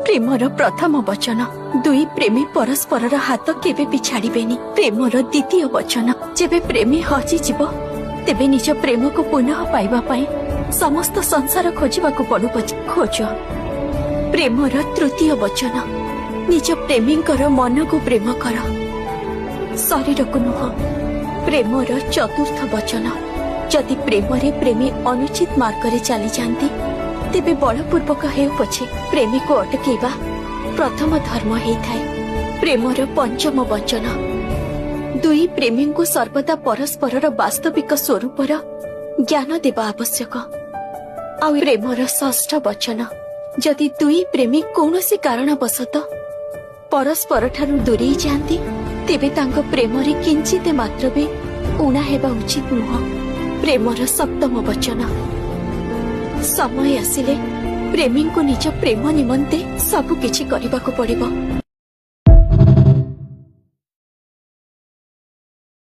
Premiere प्रथम वचन दुई प्रेमी परस्पर हाथ केबे भी छाड़िबेनी। प्रेमर द्वितीय वचन जेबे प्रेमी हजिଯିब तेबे निज प्रेम को पुनः पाइबा पाई समस्त संसार खोजिबा को पड़ु खोज। प्रेमर तृतीय वचन निज प्रेमींकर मन को प्रेम कर शरीर को नुह। प्रेमर चतुर्थ वचन जदि प्रेम रे प्रेमी अनुचित मार्ग रे चली जाती तेबे बलपूर्वक हेउ पछे प्रेमी को अटकेबा प्रथम धर्म हेइथाय। प्रेमर पंचम वचन दुई प्रेमी को सर्वदा परस्पर वास्तविक स्वरूपर ज्ञान देवा आवश्यक। आ प्रेमर षष्ठ वचन जदि दुई प्रेमी कौनसी कारणवशत परस्पर ठारू दूरेई जाती तेबे तांको प्रेम रे किंचित मात्र भी ऊणा हेबा उचित नुह। प्रेमर सप्तम वचन समय आसिले प्रेमी को निज प्रेम निमंते सबु किछि करिबा को पड़िबो।